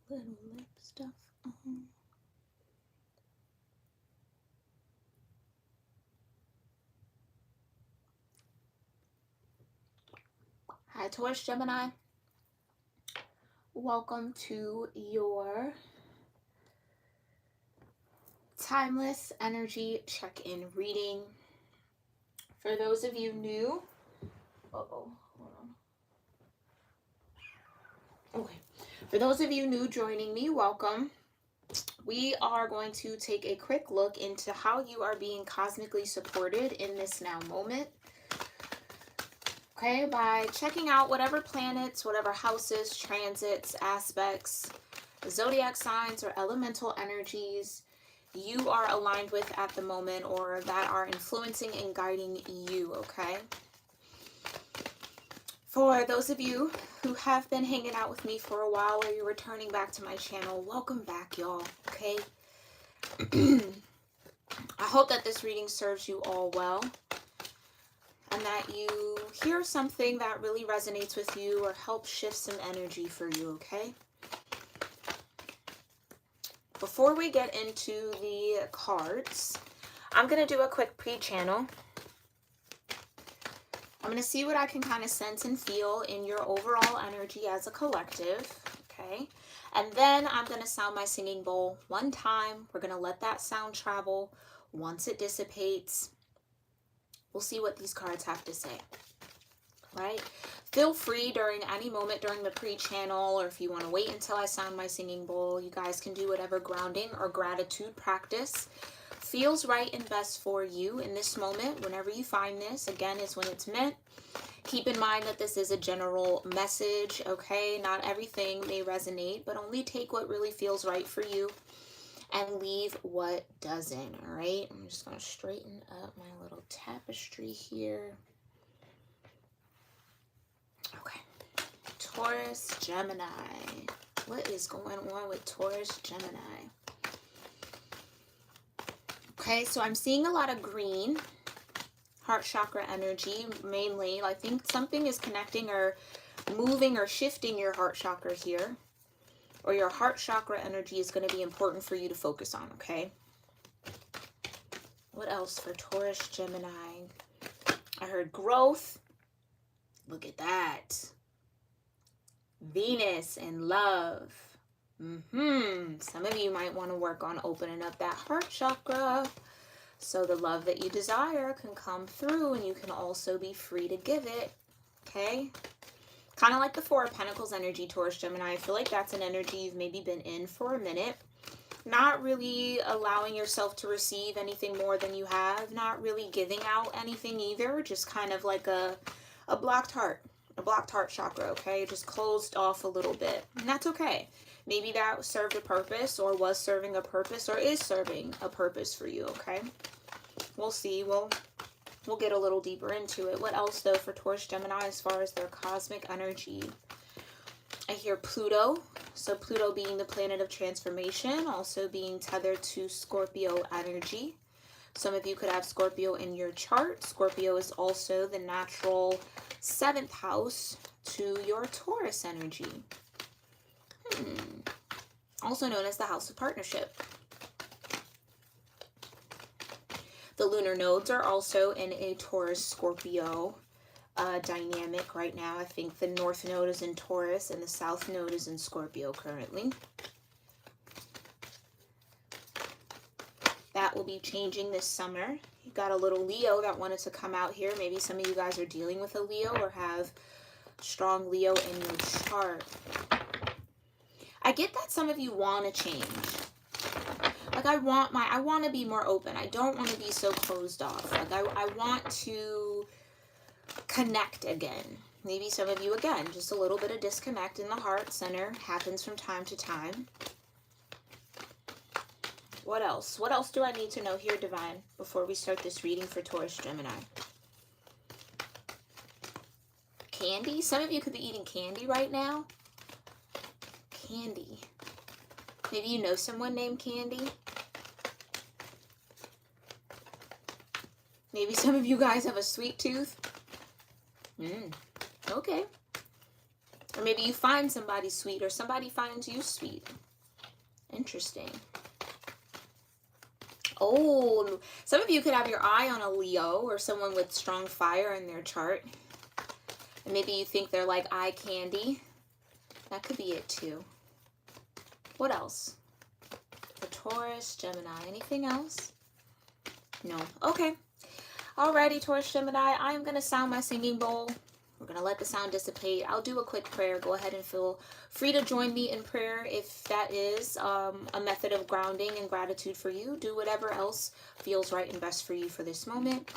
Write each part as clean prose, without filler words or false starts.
little lip stuff on. Hi, Taurus-Gemini. Welcome to your timeless energy check-in reading. For those of you new, hold on. Okay. For those of you new joining me, welcome. We are going to take a quick look into how you are being cosmically supported in this now moment. Okay, by checking out whatever planets, whatever houses, transits, aspects, zodiac signs, or elemental energies you are aligned with at the moment, or that are influencing and guiding you, okay? For those of you who have been hanging out with me for a while, or you're returning back to my channel, welcome back, y'all, okay? I hope that this reading serves you all well, and that you hear something that really resonates with you or helps shift some energy for you, okay? Before we get into the cards, I'm going to do a quick pre-channel. I'm going to see what I can kind of sense and feel in your overall energy as a collective, okay? And then I'm going to sound my singing bowl one time. We're going to let that sound travel. Once it dissipates, we'll see what these cards have to say, right? Feel free during any moment during the pre-channel, or if you want to wait until I sound my singing bowl, you guys can do whatever grounding or gratitude practice feels right and best for you in this moment. Whenever you find this, again, is when it's meant. Keep in mind that this is a general message, okay? Not everything may resonate, but only take what really feels right for you and leave what doesn't, all right? I'm just going to straighten up my little tapestry here. Okay, Taurus-Gemini. What is going on with Taurus-Gemini? Okay, so I'm seeing a lot of green, heart chakra energy, mainly. I think something is connecting or moving or shifting your heart chakra here. Or your heart chakra energy is going to be important for you to focus on, okay? What else for Taurus-Gemini? I heard growth. Look at that. Venus and love. Some of you might want to work on opening up that heart chakra so the love that you desire can come through, and you can also be free to give it, okay? Kind of like the Four of Pentacles energy, Taurus-Gemini. I feel like that's an energy you've maybe been in for a minute. Not really allowing yourself to receive anything more than you have. Not really giving out anything either. Just kind of like a blocked heart. A blocked heart chakra, okay? Just closed off a little bit. And that's okay. Maybe that served a purpose, or was serving a purpose, or is serving a purpose for you, okay? We'll see. We'll get a little deeper into it. What else, though, for Taurus-Gemini as far as their cosmic energy? I hear Pluto. So Pluto being the planet of transformation, also being tethered to Scorpio energy. Some of you could have Scorpio in your chart. Scorpio is also the natural 7th house to your Taurus energy. Also known as the house of partnership. The lunar nodes are also in a Taurus-Scorpio dynamic right now. I think the north node is in Taurus and the south node is in Scorpio currently. That will be changing this summer. You got a little Leo that wanted to come out here. Maybe some of you guys are dealing with a Leo or have strong Leo in your chart. I get that some of you want to change. Like I want to be more open. I don't want to be so closed off. Like I want to connect again. Maybe some of you, again, just a little bit of disconnect in the heart center happens from time to time. What else? What else do I need to know here, Divine, before we start this reading for Taurus-Gemini? Candy? Some of you could be eating candy right now. Candy. Maybe you know someone named Candy. Maybe some of you guys have a sweet tooth. Okay. Or maybe you find somebody sweet or somebody finds you sweet. Interesting. Oh, some of you could have your eye on a Leo or someone with strong fire in their chart. And maybe you think they're like eye candy. That could be it too. What else? For Taurus, Gemini. Anything else? No. Okay. Alrighty, Taurus, Gemini. I'm going to sound my singing bowl. We're going to let the sound dissipate. I'll do a quick prayer. Go ahead and feel free to join me in prayer if that is a method of grounding and gratitude for you. Do whatever else feels right and best for you for this moment.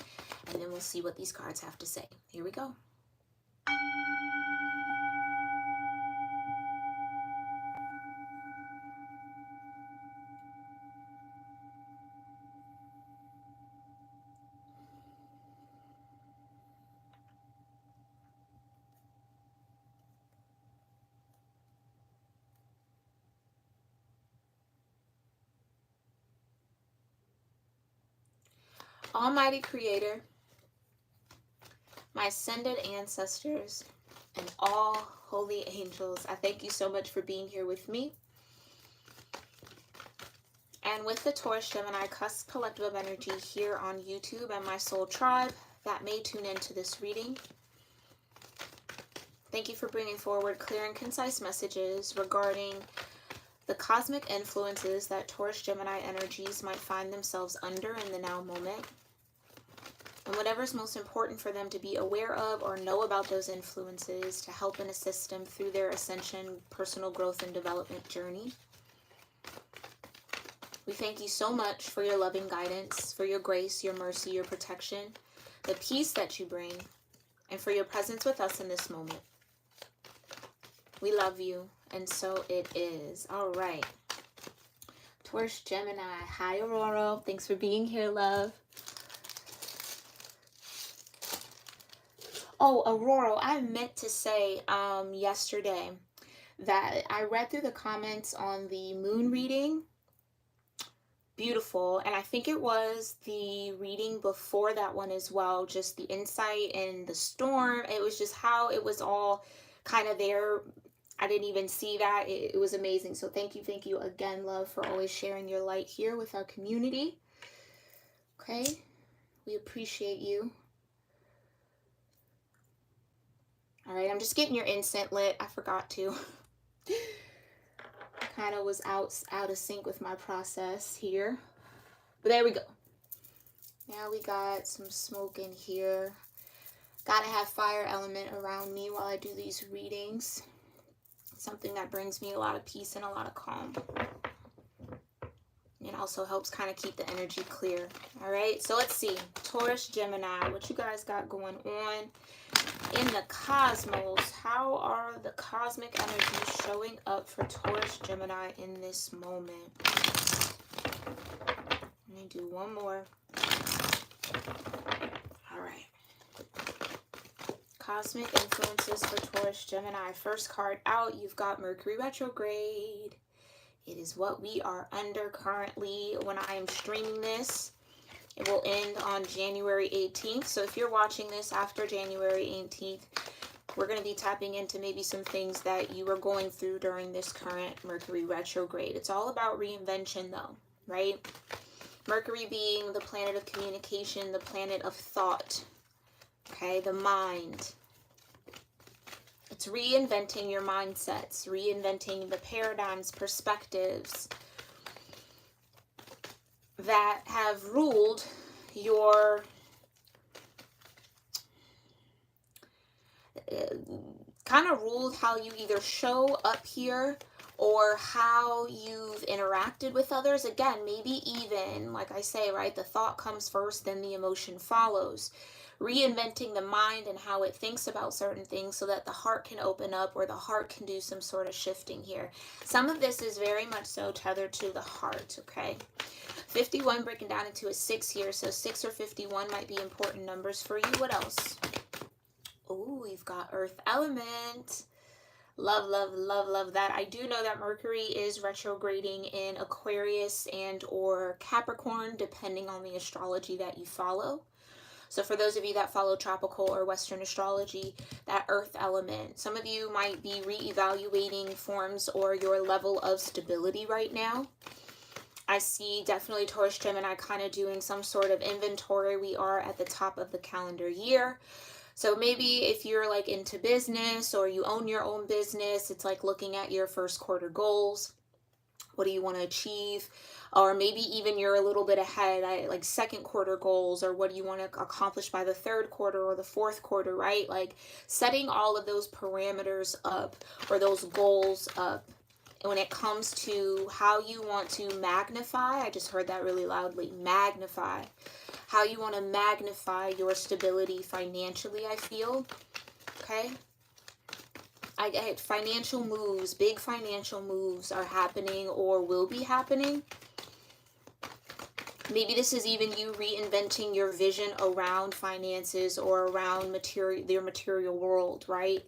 And then we'll see what these cards have to say. Here we go. Almighty Creator, my ascended ancestors, and all holy angels, I thank you so much for being here with me and with the Taurus Gemini Cusp Collective of Energy here on YouTube and my soul tribe that may tune into this reading. Thank you for bringing forward clear and concise messages regarding the cosmic influences that Taurus Gemini energies might find themselves under in the now moment, and whatever is most important for them to be aware of or know about those influences to help and assist them through their ascension, personal growth, and development journey. We thank you so much for your loving guidance, for your grace, your mercy, your protection, the peace that you bring, and for your presence with us in this moment. We love you, and so it is. All right. Taurus Gemini. Hi, Aurora. Thanks for being here, love. Oh, Aurora, I meant to say yesterday that I read through the comments on the moon reading. Beautiful. And I think it was the reading before that one as well, just the insight and the storm. It was just how it was all kind of there. I didn't even see that. It was amazing. So thank you again, love, for always sharing your light here with our community. Okay, we appreciate you. All right, I'm just getting your incense lit. I forgot to. Kind of was out of sync with my process here. But there we go. Now we got some smoke in here. Gotta have fire element around me while I do these readings. Something that brings me a lot of peace and a lot of calm. It also helps kind of keep the energy clear. All right, so let's see. Taurus, Gemini, what you guys got going on in the cosmos? How are the cosmic energies showing up for Taurus, Gemini in this moment? Let me do one more. All right. Cosmic influences for Taurus, Gemini. First card out, you've got Mercury retrograde. It is what we are under currently when I am streaming this. It will end on January 18th. So if you're watching this after January 18th, we're going to be tapping into maybe some things that you are going through during this current Mercury retrograde. It's all about reinvention though, right? Mercury being the planet of communication, the planet of thought, okay, the mind. It's reinventing your mindsets, reinventing the paradigms, perspectives that have ruled your kind of ruled how you either show up here or how you've interacted with others. Again, maybe even, like I say, right, the thought comes first, then the emotion follows. Reinventing the mind and how it thinks about certain things so that the heart can open up or the heart can do some sort of shifting here. Some of this is very much so tethered to the heart, okay? 51 breaking down into a 6 here, so 6 or 51 might be important numbers for you. What else? Oh, we've got earth element. Love, love, love, love that. I do know that Mercury is retrograding in Aquarius and or Capricorn, depending on the astrology that you follow. So for those of you that follow tropical or Western astrology, that earth element, some of you might be reevaluating forms or your level of stability right now. I see definitely Taurus Gemini kind of doing some sort of inventory. We are at the top of the calendar year. So maybe if you're like into business or you own your own business, it's like looking at your first quarter goals. What do you want to achieve? Or maybe even you're a little bit ahead, like second quarter goals, or what do you want to accomplish by the third quarter or the fourth quarter, right? Like setting all of those parameters up or those goals up. And when it comes to how you want to magnify, I just heard that really loudly, magnify, how you want to magnify your stability financially, I feel, okay? I get financial moves, big financial moves are happening or will be happening. Maybe this is even you reinventing your vision around finances or around your material world, right?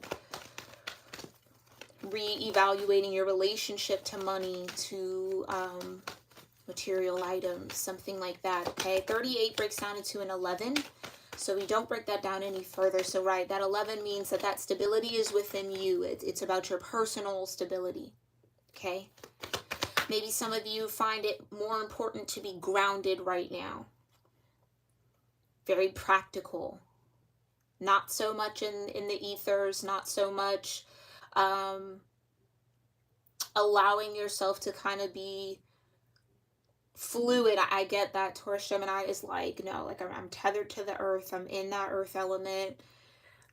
Reevaluating your relationship to money, to material items, something like that, okay? 38 breaks down into an 11. So we don't break that down any further. So right, that 11 means that that stability is within you. It's about your personal stability, okay? Maybe some of you find it more important to be grounded right now. Very practical. Not so much in the ethers, not so much allowing yourself to kind of be fluid. I get that Taurus Gemini is like, no, like I'm tethered to the earth. I'm in that earth element,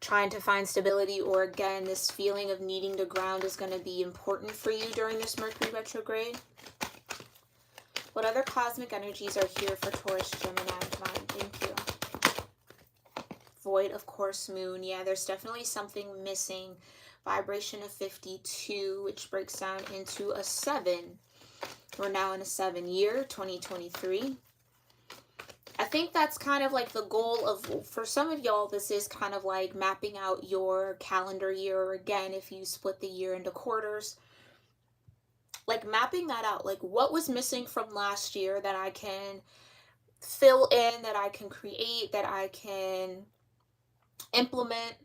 trying to find stability, or again, this feeling of needing to ground is going to be important for you during this Mercury retrograde. What other cosmic energies are here for Taurus Gemini? Divine, thank you. Void, of course, moon. Yeah, there's definitely something missing. Vibration of 52, which breaks down into a 7. We're now in a 7 year, 2023. I think that's kind of like the goal of, for some of y'all, this is kind of like mapping out your calendar year. Or again, if you split the year into quarters, like mapping that out. Like what was missing from last year that I can fill in, that I can create, that I can implement,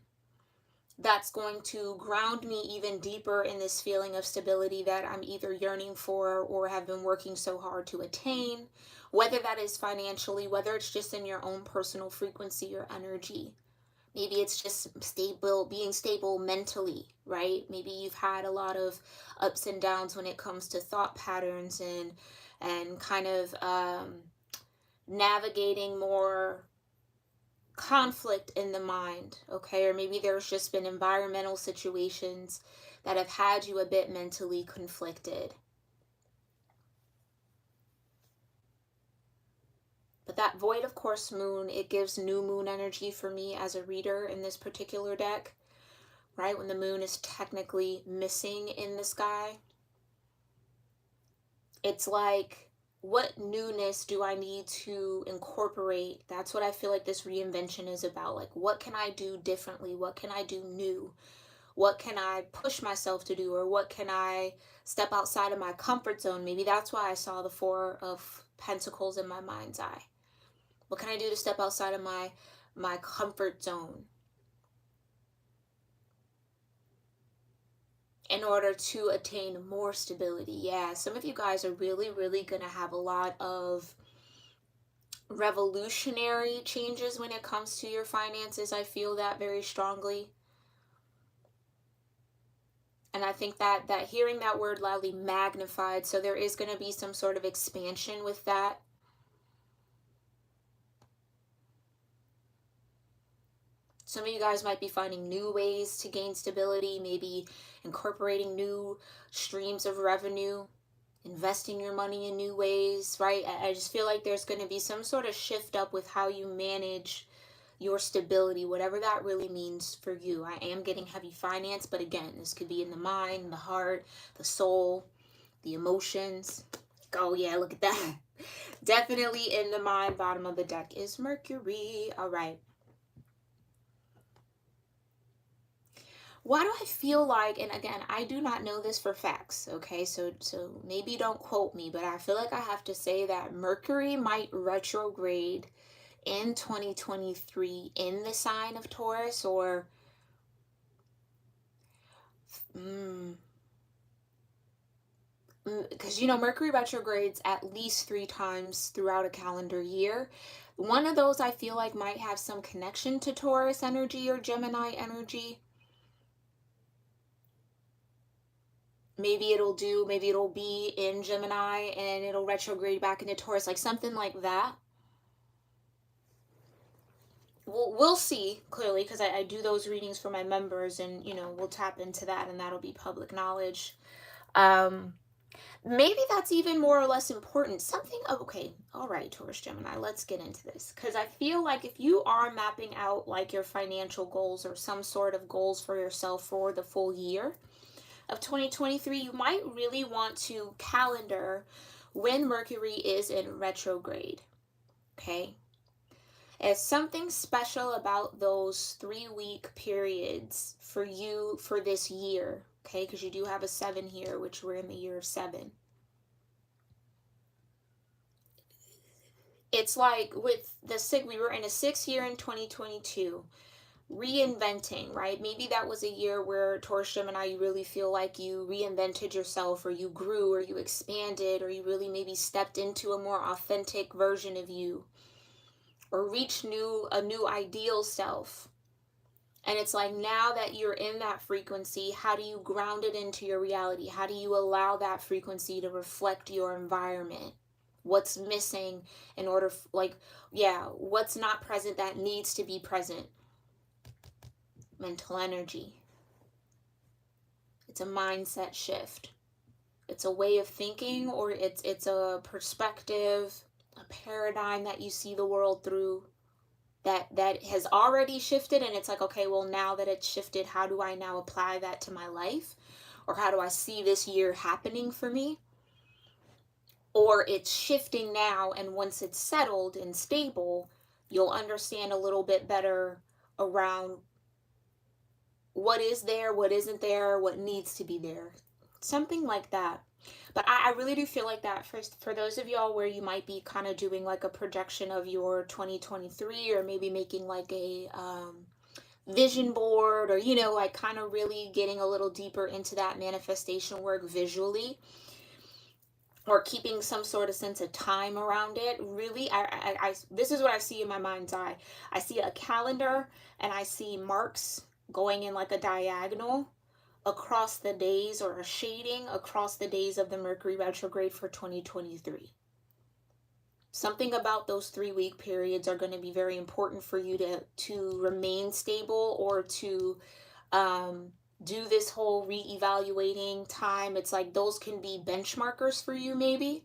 that's going to ground me even deeper in this feeling of stability that I'm either yearning for or have been working so hard to attain, whether that is financially, whether it's just in your own personal frequency or energy. Maybe it's just stable, being stable mentally, right? Maybe you've had a lot of ups and downs when it comes to thought patterns and kind of navigating more conflict in the mind, okay? Or maybe there's just been environmental situations that have had you a bit mentally conflicted. But that void, of course, moon, it gives new moon energy for me as a reader in this particular deck, right? When the moon is technically missing in the sky. It's like, what newness do I need to incorporate? That's what I feel like this reinvention is about. Like, what can I do differently? What can I do new? What can I push myself to do? Or what can I step outside of my comfort zone? Maybe that's why I saw the 4 of Pentacles in my mind's eye. What can I do to step outside of my comfort zone in order to attain more stability? Yeah, some of you guys are really, really going to have a lot of revolutionary changes when it comes to your finances. I feel that very strongly. And I think that hearing that word loudly, magnified, so there is going to be some sort of expansion with that. Some of you guys might be finding new ways to gain stability, maybe incorporating new streams of revenue, investing your money in new ways, right? I just feel like there's going to be some sort of shift up with how you manage your stability, whatever that really means for you. I am getting heavy finance, but again, this could be in the mind, the heart, the soul, the emotions. Oh yeah, look at that. Definitely in the mind. Bottom of the deck is Mercury. All right. Why do I feel like, and again, I do not know this for facts, okay? So maybe don't quote me, but I feel like I have to say that Mercury might retrograde in 2023 in the sign of Taurus, or because you know Mercury retrogrades at least 3 times throughout a calendar year. One of those I feel like might have some connection to Taurus energy or Gemini energy. Maybe it'll be in Gemini and it'll retrograde back into Taurus, like something like that. We'll see, clearly, because I do those readings for my members, and you know we'll tap into that, and that'll be public knowledge. Maybe that's even more or less important. Something, okay, all right, Taurus Gemini, let's get into this, because I feel like if you are mapping out like your financial goals or some sort of goals for yourself for the full year of 2023, you might really want to calendar when Mercury is in retrograde. Okay, it's something special about those 3-week periods for you for this year. Okay, because you do have a 7 here, which we're in the year of 7. It's like with the 6, we were in a 6 year in 2022. Reinventing, right? Maybe that was a year where Taurus Gemini, you really feel like you reinvented yourself, or you grew, or you expanded, or you really maybe stepped into a more authentic version of you, or reached a new ideal self. And it's like, now that you're in that frequency, how do you ground it into your reality? How do you allow that frequency to reflect your environment? What's missing in order, like, yeah, what's not present that needs to be present? Mental energy. It's a mindset shift. It's a way of thinking, or it's a perspective, a paradigm that you see the world through that has already shifted, and it's like, okay, well, now that it's shifted, how do I now apply that to my life? Or how do I see this year happening for me? Or it's shifting now, and once it's settled and stable, you'll understand a little bit better around what is there, what isn't there, what needs to be there. Something like that. But I really do feel like that for those of y'all where you might be kind of doing like a projection of your 2023, or maybe making like a vision board, or, you know, like kind of really getting a little deeper into that manifestation work visually, or keeping some sort of sense of time around it. Really, I this is what I see in my mind's eye. I see a calendar, and I see marks going in like a diagonal across the days, or a shading across the days of the Mercury retrograde for 2023. Something about those 3-week periods are going to be very important for you to remain stable, or to do this whole re-evaluating time. It's like those can be benchmarkers for you, maybe.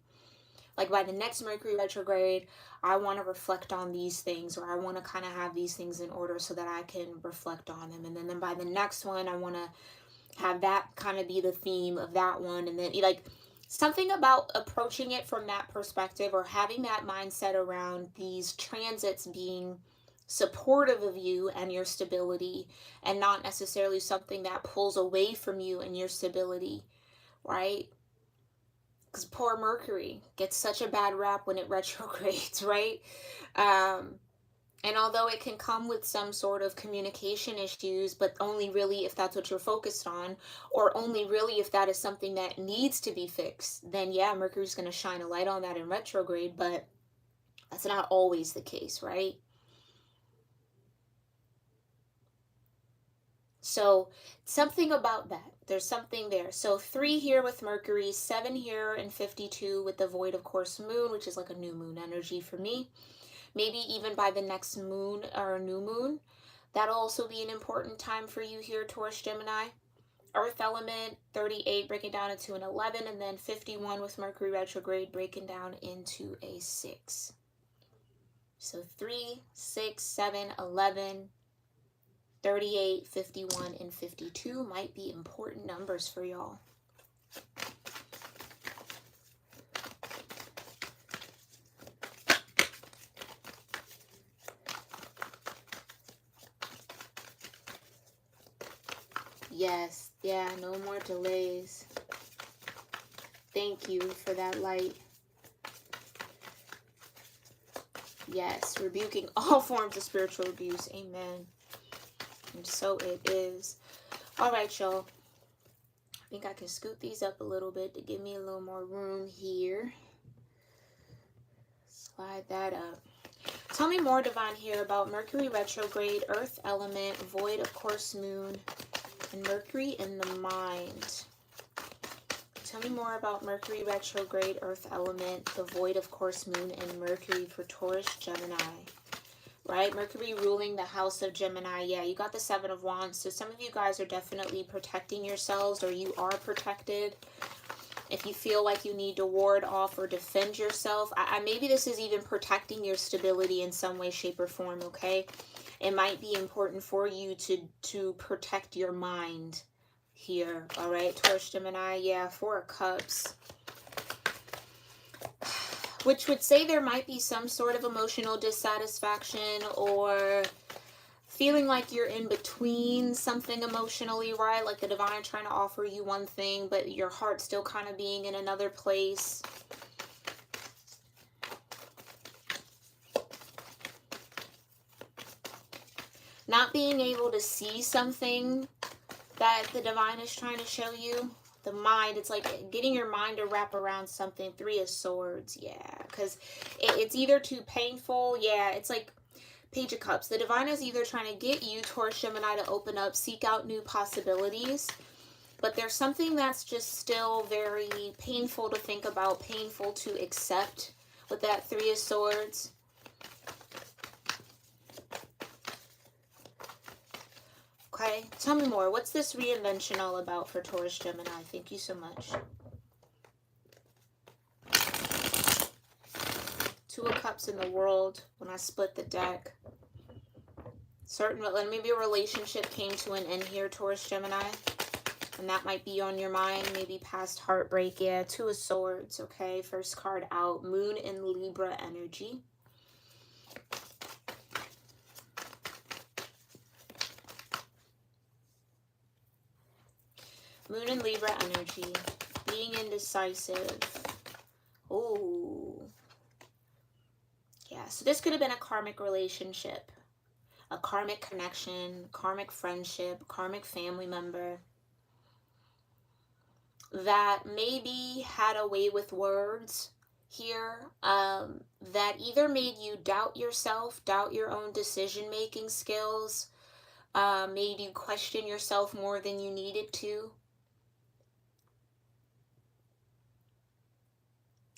Like, by the next Mercury retrograde, I want to reflect on these things, or I want to kind of have these things in order so that I can reflect on them. And then by the next one, I want to have that kind of be the theme of that one. And then, like, something about approaching it from that perspective, or having that mindset around these transits being supportive of you and your stability, and not necessarily something that pulls away from you and your stability, right? Because poor Mercury gets such a bad rap when it retrogrades, right? And although it can come with some sort of communication issues, but only really if that's what you're focused on, or only really if that is something that needs to be fixed, then yeah, Mercury's going to shine a light on that in retrograde, but that's not always the case, right? So something about that. There's something there. So 3 here with Mercury, 7 here, and 52 with the void, of course, moon, which is like a new moon energy for me. Maybe even by the next moon or new moon, that'll also be an important time for you here, Taurus Gemini. Earth element, 38 breaking down into an 11, and then 51 with Mercury retrograde breaking down into a 6. So 3, 6, 7, 11, 38, 51, and 52 might be important numbers for y'all. Yes, yeah, no more delays. Thank you for that light. Yes, rebuking all forms of spiritual abuse. Amen. And so it is. All right, y'all. I think I can scoot these up a little bit to give me a little more room here. Slide that up. Tell me more, Divine, here about Mercury retrograde, Earth element, void of course moon, and Mercury in the mind. Tell me more about Mercury retrograde, Earth element, the void of course moon, and Mercury for Taurus-Gemini. Right? Mercury ruling the house of Gemini. Yeah, you got the Seven of Wands. So some of you guys are definitely protecting yourselves, or you are protected. If you feel like you need to ward off or defend yourself, maybe this is even protecting your stability in some way, shape, or form, okay? It might be important for you to protect your mind here, all right? Taurus, Gemini, yeah, Four of Cups. Which would say there might be some sort of emotional dissatisfaction or feeling like you're in between something emotionally, right? Like the Divine trying to offer you one thing, but your heart still kind of being in another place. Not being able to see something that the Divine is trying to show you. The mind, it's like getting your mind to wrap around something. Three of Swords, yeah. Because it's either too painful, yeah. It's like Page of Cups. The Divine is either trying to get you, Taurus, Gemini, to open up, seek out new possibilities. But there's something that's just still very painful to think about, painful to accept with that Three of Swords. Okay, tell me more. What's this reinvention all about for Taurus, Gemini? Thank you so much. Two of Cups in the World when I split the deck. Maybe a relationship came to an end here, Taurus, Gemini. And that might be on your mind. Maybe past heartbreak. Yeah, Two of Swords. Okay, first card out. Moon in Libra energy. Moon in Libra energy. Being indecisive. Oh. Yeah, so this could have been a karmic relationship. A karmic connection, karmic friendship, karmic family member that maybe had a way with words here that either made you doubt yourself, doubt your own decision-making skills, made you question yourself more than you needed to.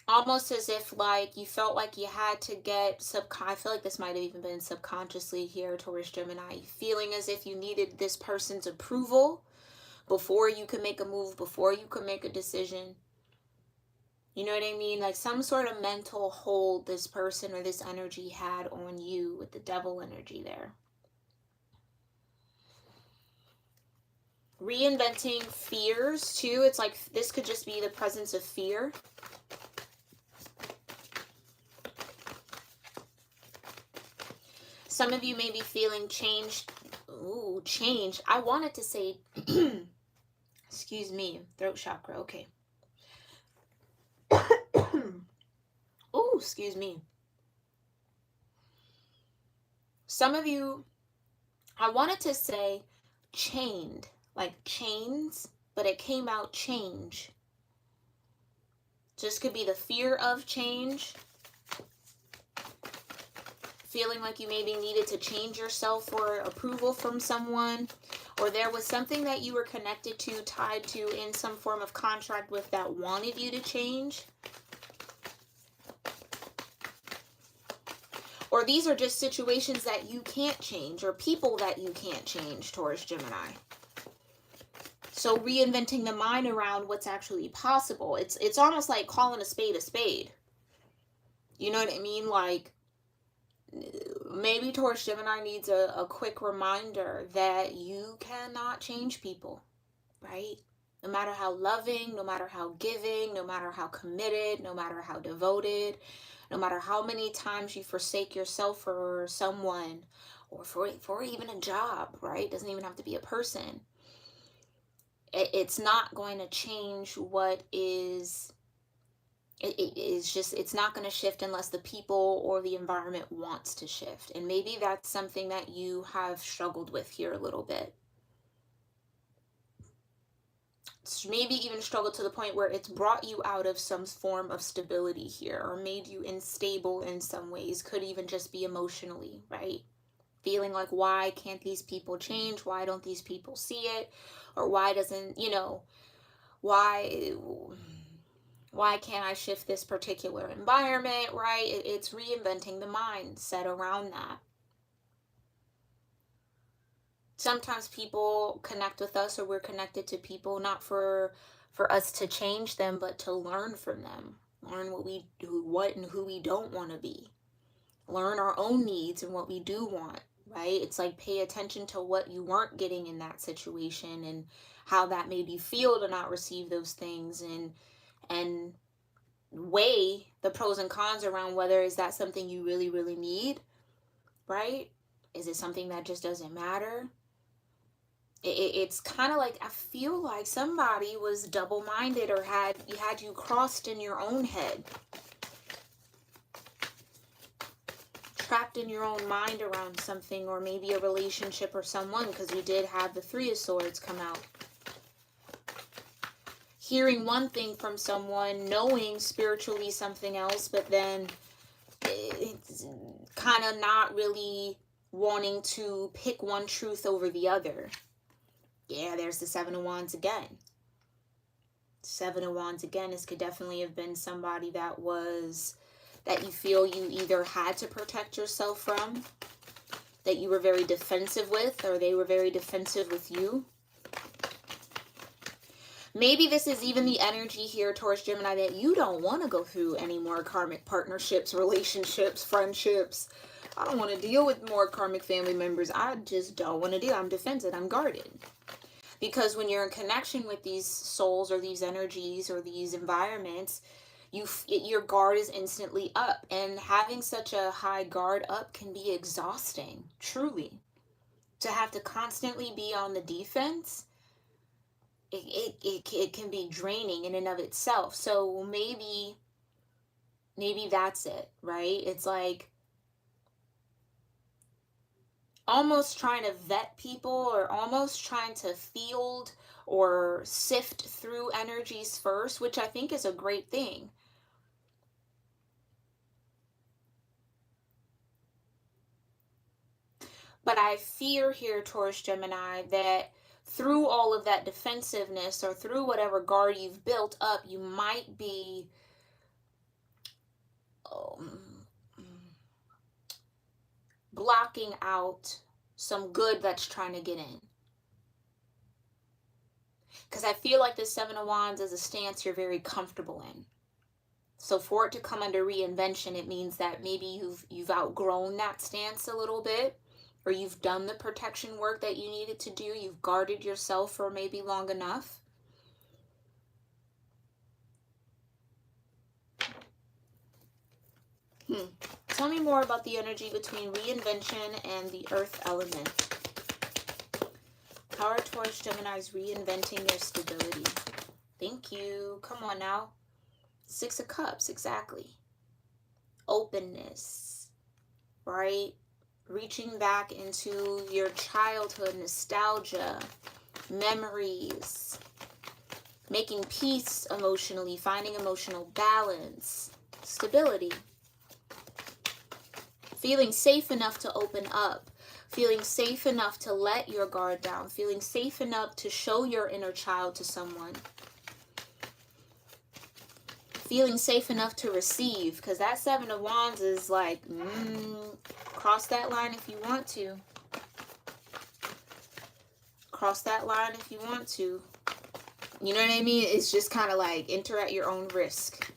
Almost as if like you felt like you had to get I feel like this might have even been subconsciously here, Taurus, Gemini, feeling as if you needed this person's approval before you could make a move, before you could make a decision. You know what I mean? Like some sort of mental hold this person or this energy had on you with the Devil energy there. Reinventing fears too. It's like this could just be the presence of fear. Some of you may be feeling changed. Ooh, change. I wanted to say, excuse me, throat chakra. Okay. Ooh, excuse me. Some of you, I wanted to say chained, like chains, but it came out change. Just could be the fear of change. Feeling like you maybe needed to change yourself for approval from someone, or there was something that you were connected to, tied to in some form of contract with that wanted you to change. Or these are just situations that you can't change, or people that you can't change, Taurus, Gemini. So reinventing the mind around what's actually possible. It's almost like calling a spade a spade. You know what I mean? Like, maybe Taurus, Gemini needs a quick reminder that you cannot change people, right? No matter how loving, no matter how giving, no matter how committed, no matter how devoted, no matter how many times you forsake yourself for someone or for even a job, right? It doesn't even have to be a person. It's not going to change what is it's not going to shift unless the people or the environment wants to shift. And maybe that's something that you have struggled with here a little bit. Maybe even struggled to the point where it's brought you out of some form of stability here, or made you unstable in some ways. Could even just be emotionally, right? Feeling like, why can't these people change? Why don't these people see it? Or why doesn't, why can't I shift this particular environment, right? It's reinventing the mindset around that. Sometimes people connect with us, or we're connected to people not for us to change them, but to learn from them. Learn what we do, what and who we don't want to be. Learn our own needs and what we do want, right? It's like, pay attention to what you weren't getting in that situation and how that made you feel to not receive those things, and weigh the pros and cons around whether is that something you really, really need, right? Is it something that just doesn't matter? It's kind of like, I feel like somebody was double-minded, or had you crossed in your own head, trapped in your own mind around something, or maybe a relationship or someone, because we did have the Three of Swords come out. Hearing one thing from someone, knowing spiritually something else, but then it's kind of not really wanting to pick one truth over the other. Yeah, there's the Seven of Wands again. Seven of Wands again. This could definitely have been somebody that you feel you either had to protect yourself from, that you were very defensive with, or they were very defensive with you. Maybe this is even the energy here, Taurus-Gemini, that you don't want to go through any more karmic partnerships, relationships, friendships. I don't want to deal with more karmic family members. I just don't want to deal. I'm defensive. I'm guarded. Because when you're in connection with these souls, or these energies, or these environments, your guard is instantly up. And having such a high guard up can be exhausting, truly. To have to constantly be on the defense, it can be draining in and of itself. So maybe that's it, right? It's like almost trying to vet people, or almost trying to field or sift through energies first, which I think is a great thing. But I fear here, Taurus-Gemini, that through all of that defensiveness, or through whatever guard you've built up, you might be blocking out some good that's trying to get in. Because I feel like this Seven of Wands is a stance you're very comfortable in. So for it to come under reinvention, it means that maybe you've outgrown that stance a little bit, or you've done the protection work that you needed to do. You've guarded yourself for maybe long enough. Tell me more about the energy between reinvention and the earth element. How are Taurus-Geminis reinventing their stability? Thank you. Come on now. Six of Cups, exactly. Openness, right? Reaching back into your childhood, nostalgia, memories, making peace emotionally, finding emotional balance, stability. Feeling safe enough to open up, feeling safe enough to let your guard down, feeling safe enough to show your inner child to someone. Feeling safe enough to receive, because that Seven of Wands is like, cross that line if you want to. Cross that line if you want to. You know what I mean? It's just kind of like, enter at your own risk.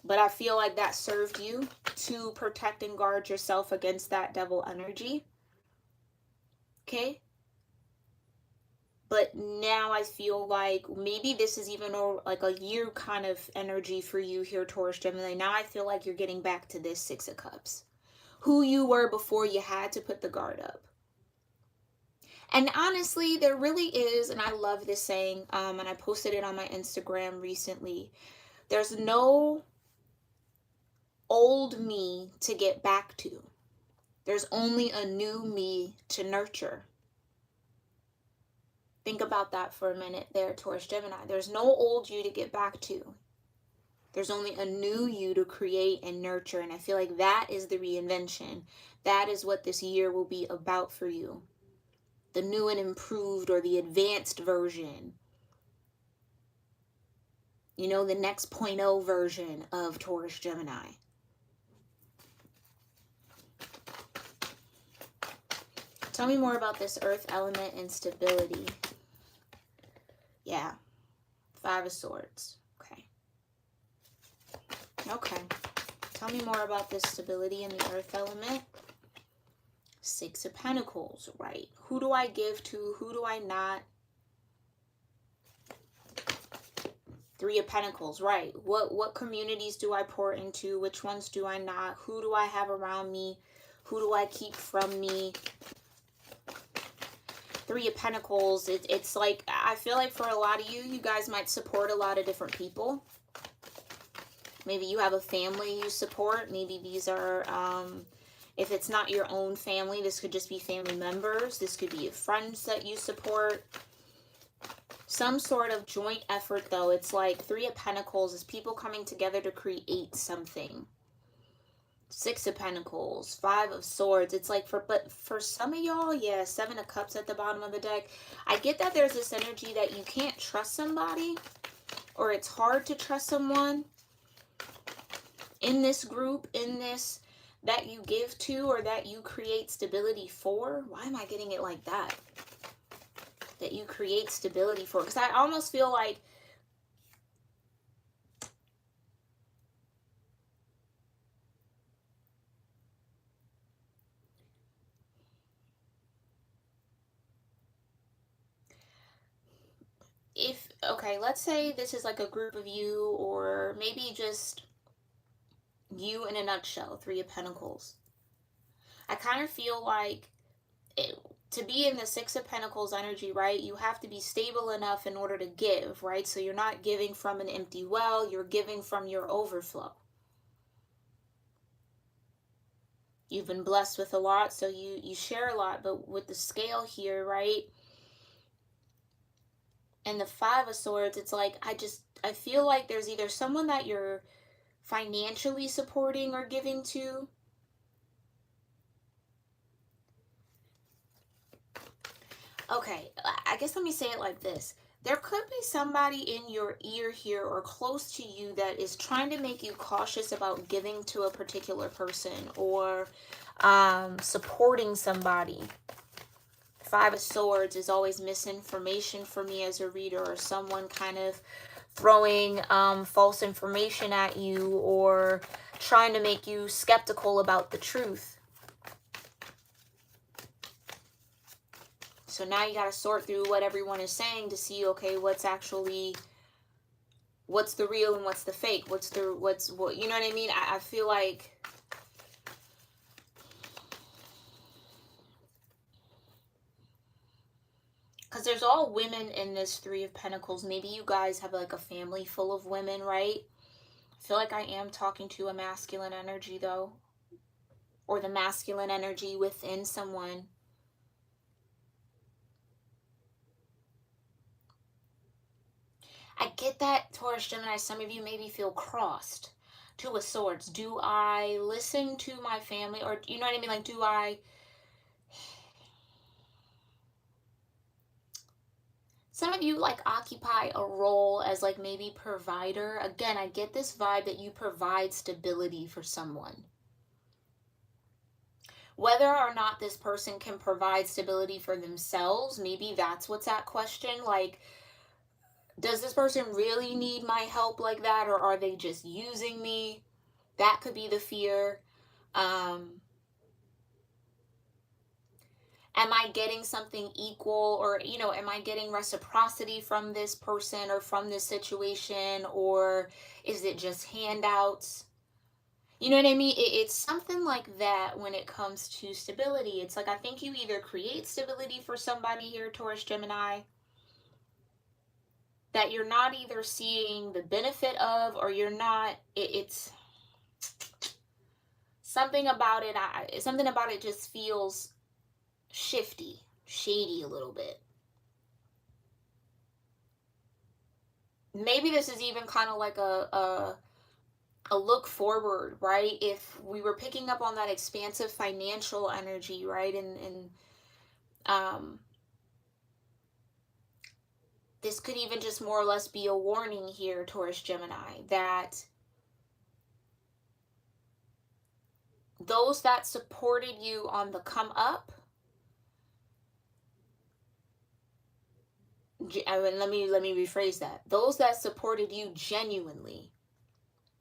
But I feel like that served you to protect and guard yourself against that devil energy. Okay? But now I feel like maybe this is even like a year kind of energy for you here, Taurus-Gemini. Now I feel like you're getting back to this Six of Cups. Who you were before you had to put the guard up. And honestly, there really is, and I love this saying, and I posted it on my Instagram recently. There's no old me to get back to. There's only a new me to nurture. Think about that for a minute there, Taurus Gemini. There's no old you to get back to. There's only a new you to create and nurture. And I feel like that is the reinvention. That is what this year will be about for you. The new and improved, or the advanced version. You know, the next 0.0 version of Taurus Gemini. Tell me more about this earth element and stability. Yeah. 5 of Swords. Okay. Okay. Tell me more about this stability in the earth element. 6 of Pentacles. Right. Who do I give to? Who do I not? 3 of Pentacles. Right. What communities do I pour into? Which ones do I not? Who do I have around me? Who do I keep from me? 3 of Pentacles, it's like, I feel like for a lot of you, you guys might support a lot of different people. Maybe you have a family you support. Maybe these are, if it's not your own family, this could just be family members. This could be friends that you support. Some sort of joint effort, though. It's like 3 of Pentacles is people coming together to create something. 6 of Pentacles, 5 of Swords. It's like, but for some of y'all, yeah, 7 of Cups at the bottom of the deck. I get that there's this energy that you can't trust somebody, or it's hard to trust someone in this group, in this, that you give to, or that you create stability for. Why am I getting it like that? That you create stability for. Because I almost feel like if, okay, let's say this is like a group of you, or maybe just you in a nutshell, 3 of Pentacles. I kind of feel like to be in the 6 of Pentacles energy, right, you have to be stable enough in order to give, right? So you're not giving from an empty well, you're giving from your overflow. You've been blessed with a lot, so you share a lot, but with the scale here, right, and the 5 of Swords, it's like, I feel like there's either someone that you're financially supporting or giving to. Okay, I guess let me say it like this. There could be somebody in your ear here or close to you that is trying to make you cautious about giving to a particular person, or supporting somebody. 5 of Swords is always misinformation for me as a reader, or someone kind of throwing false information at you, or trying to make you skeptical about the truth. So now you got to sort through what everyone is saying to see, okay, what's the real and what's the fake? What, you know what I mean? I feel like because there's all women in this 3 of Pentacles. Maybe you guys have like a family full of women, right? I feel like I am talking to a masculine energy, though. Or the masculine energy within someone. I get that, Taurus, Gemini, some of you maybe feel crossed. 2 of Swords. Do I listen to my family? Or, you know what I mean? Like, do I... Some of you like occupy a role as like maybe provider. Again, I get this vibe that you provide stability for someone. Whether or not this person can provide stability for themselves, maybe that's what's at question. Like, does this person really need my help like that, or are they just using me? That could be the fear. Am I getting something equal, or, you know, am I getting reciprocity from this person or from this situation, or is it just handouts? You know what I mean? It's something like that when it comes to stability. It's like, I think you either create stability for somebody here, Taurus, Gemini, that you're not either seeing the benefit of, or you're not, it's something about it. Something about it just feels shady a little bit. Maybe this is even kind of like a look forward, right? If we were picking up on that expansive financial energy, right? And this could even just more or less be a warning here, Taurus-Gemini, that those that supported you on the come up, let me rephrase that. Those that supported you genuinely,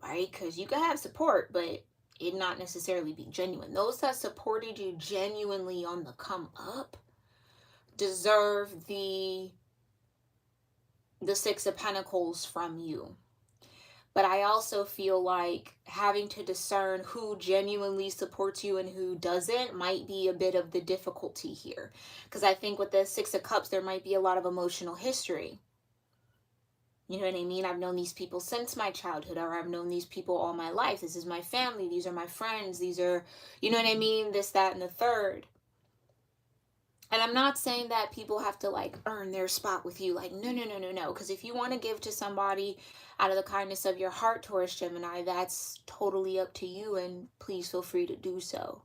right? Because you can have support, but it not necessarily be genuine. Those that supported you genuinely on the come up deserve the Six of Pentacles from you. But I also feel like having to discern who genuinely supports you and who doesn't might be a bit of the difficulty here. Because I think with the Six of Cups, there might be a lot of emotional history. You know what I mean? I've known these people since my childhood, or I've known these people all my life. This is my family. These are my friends. These are, you know what I mean? This, that, and the third. And I'm not saying that people have to like earn their spot with you. Like, no. Because if you want to give to somebody out of the kindness of your heart, Taurus-Gemini, that's totally up to you. And please feel free to do so.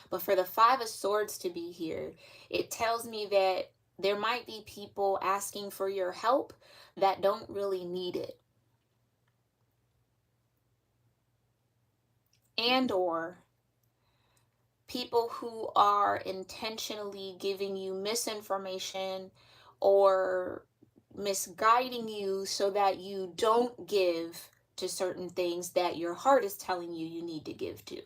But for the Five of Swords to be here, it tells me that there might be people asking for your help that don't really need it. And or people who are intentionally giving you misinformation or misguiding you so that you don't give to certain things that your heart is telling you you need to give to.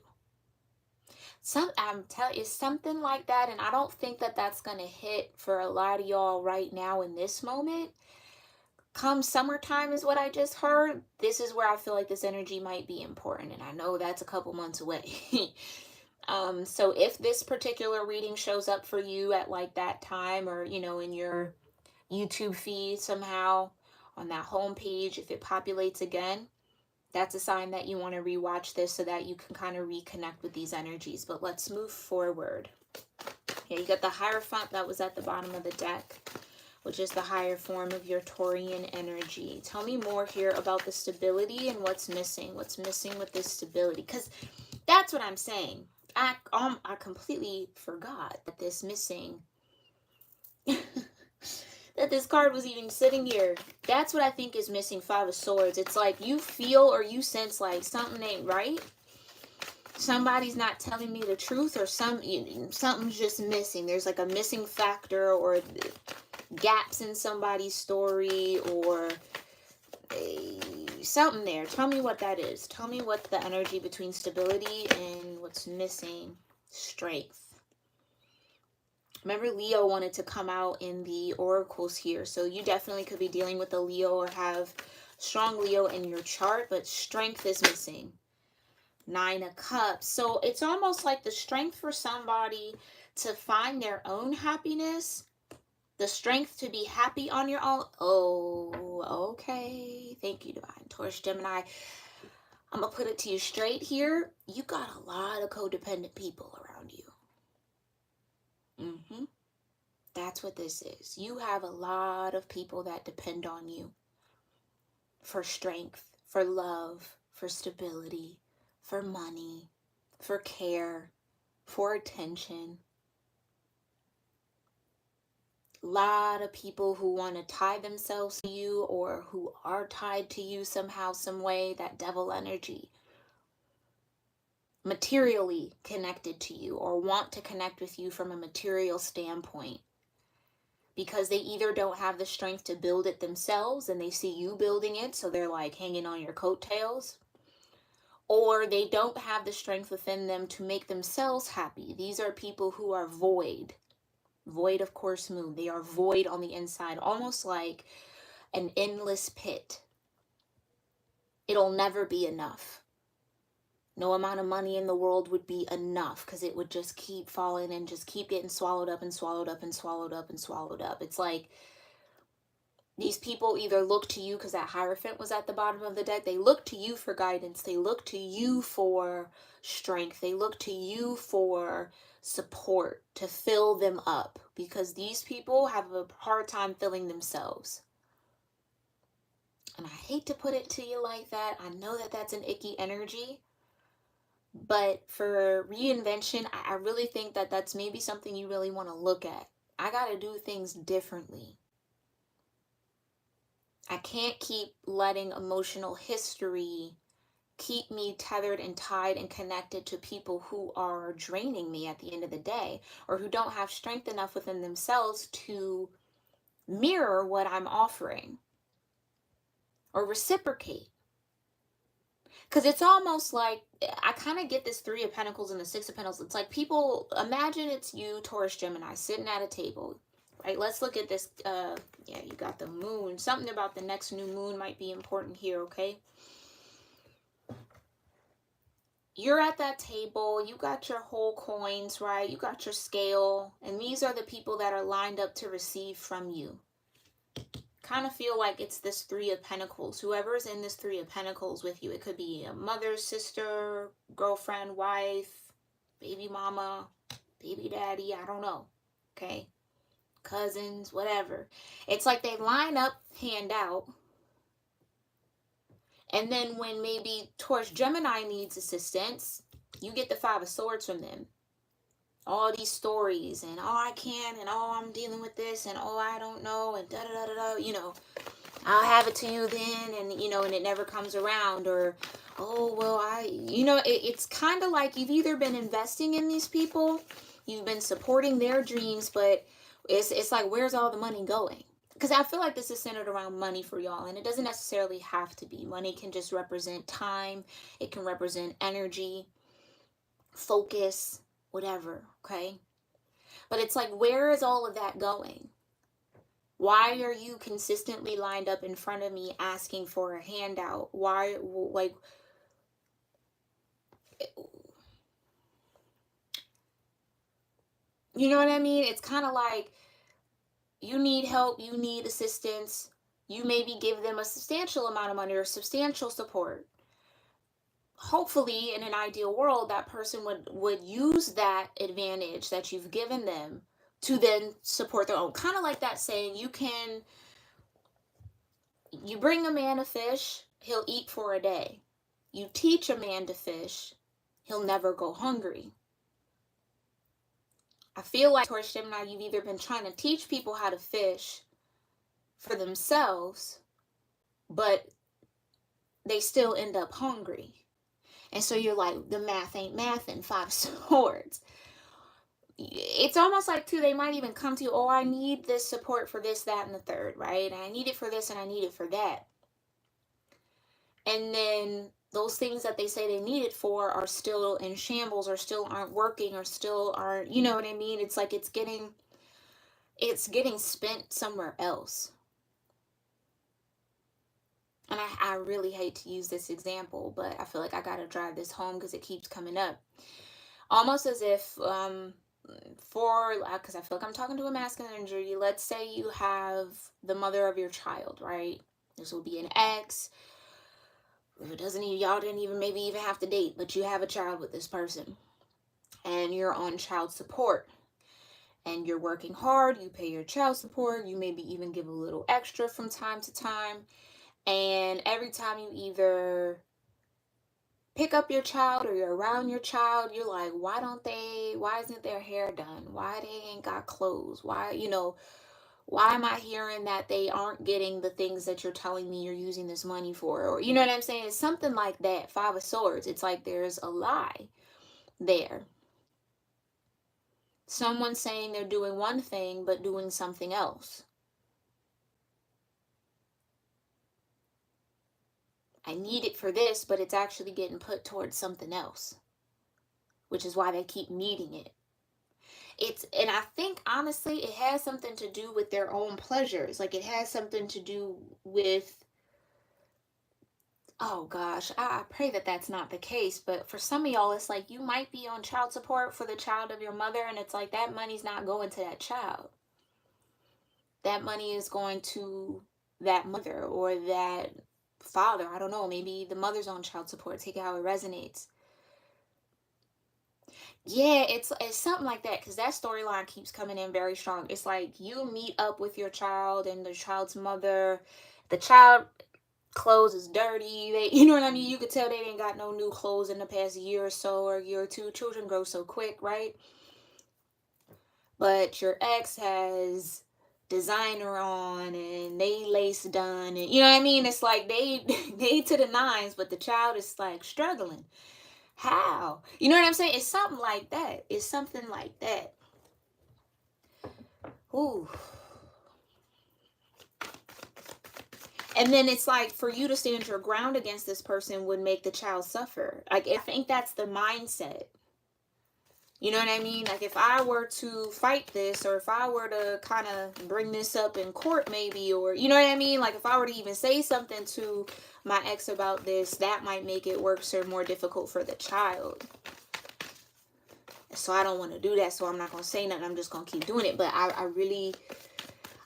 I'm telling you, it's something like that, and I don't think that that's going to hit for a lot of y'all right now in this moment. Come summertime is what I just heard. This is where I feel like this energy might be important, and I know that's a couple months away. So if this particular reading shows up for you at like that time, or, you know, in your YouTube feed somehow on that home page, if it populates again, that's a sign that you want to rewatch this so that you can kind of reconnect with these energies. But let's move forward. Yeah, you got the Hierophant that was at the bottom of the deck, which is the higher form of your Taurian energy. Tell me more here about the stability and what's missing. What's missing with this stability? Because that's what I'm saying. I completely forgot that this missing, that this card was even sitting here. That's what I think is missing, Five of Swords. It's like you feel or you sense like something ain't right. Somebody's not telling me the truth, or something's just missing. There's like a missing factor or gaps in somebody's story, or something there. Tell me what that is. Tell me what the energy between stability and what's missing. Strength. Remember, Leo wanted to come out in the oracles here, so you definitely could be dealing with a Leo or have strong Leo in your chart, but strength is missing. Nine of Cups. So it's almost like the strength for somebody to find their own happiness, the strength to be happy on your own. Oh, okay. Thank you, Divine. Taurus-Gemini. I'm going to put it to you straight here. You got a lot of codependent people around you. That's what this is. You have a lot of people that depend on you for strength, for love, for stability, for money, for care, for attention. A lot of people who want to tie themselves to you, or who are tied to you somehow, some way, that devil energy. Materially connected to you, or want to connect with you from a material standpoint. Because they either don't have the strength to build it themselves and they see you building it, so they're like hanging on your coattails. Or they don't have the strength within them to make themselves happy. These are people who are void. Void of course moon. They are void on the inside, almost like an endless pit. It'll never be enough. No amount of money in the world would be enough, because it would just keep falling and just keep getting swallowed up and swallowed up and swallowed up and swallowed up. It's like These people either look to you, because that Hierophant was at the bottom of the deck. They look to you for guidance. They look to you for strength. They look to you for support, to fill them up, because these people have a hard time filling themselves. And I hate to put it to you like that. I know that that's an icky energy. But for reinvention, I really think that that's maybe something you really want to look at. I got to do things differently. I can't keep letting emotional history keep me tethered and tied and connected to people who are draining me at the end of the day, or who don't have strength enough within themselves to mirror what I'm offering or reciprocate. Because it's almost like, I kind of get this Three of Pentacles and the Six of Pentacles. It's like, people, imagine it's you, Taurus-Gemini, sitting at a table, right? Let's look at this. Yeah, you got the moon. Something about the next new moon might be important here, okay? You're at that table, you got your whole coins, right? You got your scale, and these are the people that are lined up to receive from you. Kind of feel like it's this Three of Pentacles. Whoever's in this Three of Pentacles with you, it could be a mother, sister, girlfriend, wife, baby mama, baby daddy, I don't know, okay? Cousins, whatever. It's like they line up, hand out, and then when maybe Taurus-Gemini needs assistance, you get the Five of Swords from them. All these stories, and oh, I can't, and oh, I'm dealing with this, and oh, I don't know, and da da da da da, you know, I'll have it to you then, and you know, and it never comes around, or oh, well, you know, it's kind of like you've either been investing in these people, you've been supporting their dreams, but it's like, where's all the money going? Because I feel like this is centered around money for y'all, and it doesn't necessarily have to be. Money can just represent time, it can represent energy, focus, whatever, okay? But it's like, where is all of that going? Why are you consistently lined up in front of me asking for a handout? Why, like, you know what I mean? It's kind of like, you need help, you need assistance, you maybe give them a substantial amount of money or substantial support. Hopefully, in an ideal world, that person would use that advantage that you've given them to then support their own. Kind of like that saying, you bring a man a fish, he'll eat for a day. You teach a man to fish, he'll never go hungry. I feel like, Taurus Gemini, you've either been trying to teach people how to fish for themselves, but they still end up hungry. And so you're like, the math ain't mathin', Five Swords. It's almost like, too, they might even come to you, oh, I need this support for this, that, and the third, right? And I need it for this, and I need it for that. And then those things that they say they need it for are still in shambles, or still aren't working, or still aren't, you know what I mean? It's like it's getting spent somewhere else. And I really hate to use this example, but I feel like I gotta drive this home because it keeps coming up. Almost as if, because I feel like I'm talking to a masculine energy, let's say you have the mother of your child, right? This will be an ex. It doesn't even, y'all didn't even maybe even have to date, but you have a child with this person, and you're on child support, and you're working hard, you pay your child support, you maybe even give a little extra from time to time, and every time you either pick up your child or you're around your child, you're like, why isn't their hair done? Why they ain't got clothes? Why, you know, why am I hearing that they aren't getting the things that you're telling me you're using this money for? Or, you know what I'm saying? It's something like that. Five of Swords. It's like there's a lie there. Someone saying they're doing one thing, but doing something else. I need it for this, but it's actually getting put towards something else, which is why they keep needing it. And I think, honestly, it has something to do with their own pleasures. Like, it has something to do with, oh gosh, I pray that that's not the case. But for some of y'all, it's like you might be on child support for the child of your mother, and it's like that money's not going to that child. That money is going to that mother or that father. I don't know, maybe the mother's on child support. Take it how it resonates. Yeah, it's something like that, because that storyline keeps coming in very strong. It's like you meet up with your child and the child's mother. The child clothes is dirty. They, you know what I mean? You could tell they ain't got no new clothes in the past year or so, or year or two. Children grow so quick, right? But your ex has designer on and they lace done, and you know what I mean? It's like they to the nines, but the child is like struggling. How? You know what I'm saying? It's something like that. It's something like that. Ooh. And then it's like, for you to stand your ground against this person would make the child suffer. Like, I think that's the mindset. You know what I mean? Like, if I were to fight this, or if I were to kind of bring this up in court maybe, or you know what I mean? Like, if I were to even say something to my ex about this, that might make it worse or more difficult for the child. So I don't want to do that, so I'm not going to say nothing. I'm just going to keep doing it. But I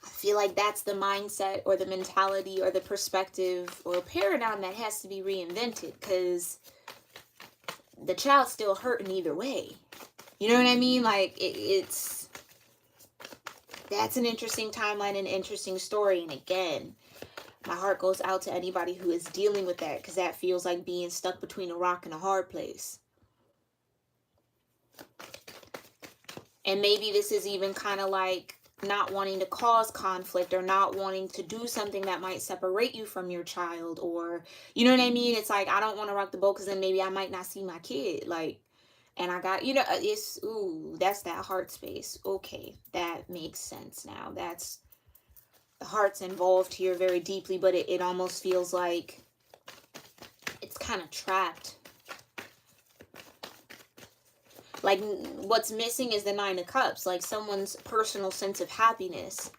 feel like that's the mindset or the mentality or the perspective or paradigm that has to be reinvented, because the child's still hurting either way. You know what I mean? Like, that's an interesting timeline, an interesting story. And again, my heart goes out to anybody who is dealing with that, because that feels like being stuck between a rock and a hard place. And maybe this is even kind of like not wanting to cause conflict, or not wanting to do something that might separate you from your child, or, you know what I mean? It's like, I don't want to rock the boat, because then maybe I might not see my kid. Like, and I got, you know, it's, ooh, that's that heart space. Okay, that makes sense now. That's, the heart's involved here very deeply, but it almost feels like it's kind of trapped. Like, what's missing is the Nine of Cups, like someone's personal sense of happiness.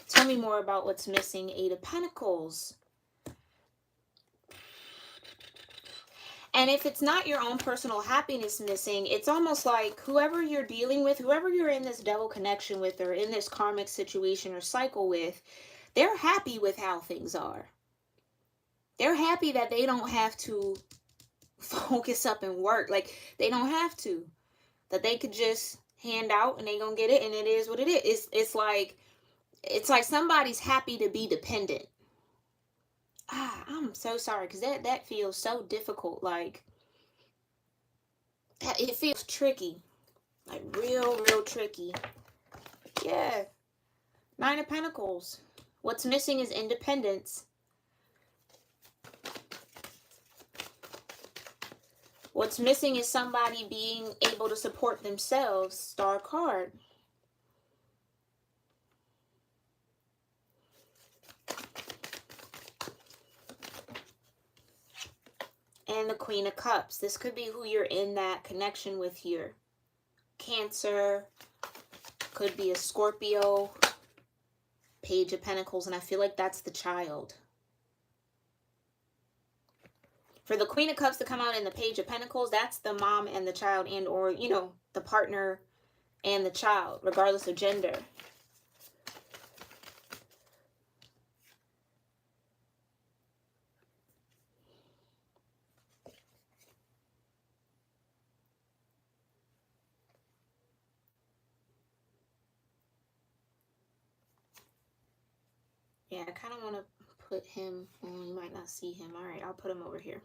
Tell me more about what's missing. Eight of Pentacles. And if it's not your own personal happiness missing, it's almost like whoever you're dealing with, whoever you're in this devil connection with, or in this karmic situation or cycle with, they're happy with how things are. They're happy that they don't have to focus up and work. Like, they don't have to. That they could just hand out and they gonna get it, and it is what it is. It's like somebody's happy to be dependent. I'm so sorry, because that feels so difficult. Like, it feels tricky, like real tricky. Yeah. Nine of Pentacles. What's missing is independence. What's missing is somebody being able to support themselves. Star card. And the Queen of Cups. This could be who you're in that connection with here. Cancer. Could be a Scorpio. Page of Pentacles. And I feel like that's the child. For the Queen of Cups to come out in the Page of Pentacles, that's the mom and the child, and or, you know, the partner and the child, regardless of gender. Yeah, I kind of want to put him on. You might not see him. All right, I'll put him over here.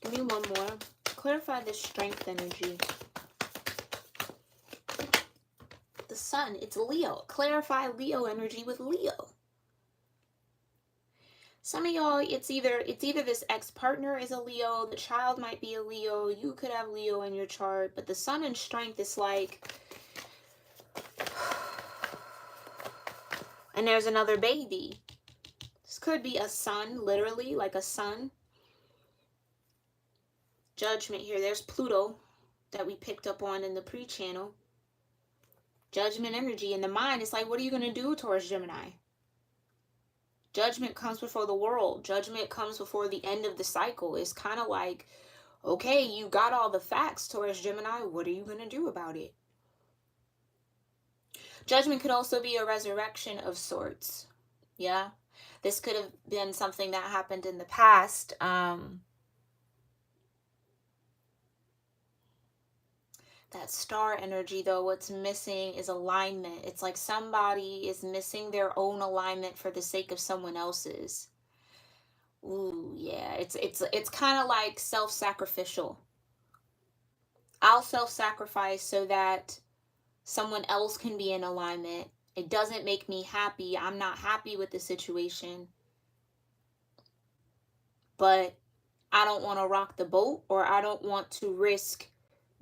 Give me one more. Clarify the strength energy. The Sun, it's Leo. Clarify Leo energy with Leo. Some of y'all, it's either this ex-partner is a Leo, the child might be a Leo, you could have Leo in your chart, but the Sun and strength is like, and there's another baby. This could be a son, literally, like a son. Judgment here. There's Pluto that we picked up on in the pre-channel. Judgment energy in the mind. It's like, what are you going to do, Taurus-Gemini? Judgment comes before the world. Judgment comes before the end of the cycle. It's kind of like, Okay, you got all the facts, Taurus Gemini. What are you going to do about it? Judgment could also be a resurrection of sorts. Yeah. This could have been something that happened in the past. That star energy, though, what's missing is alignment. It's like somebody is missing their own alignment for the sake of someone else's. Ooh, yeah. It's kind of like self-sacrificial. I'll self-sacrifice so that someone else can be in alignment. It doesn't make me happy. I'm not happy with the situation, but I don't want to rock the boat, or I don't want to risk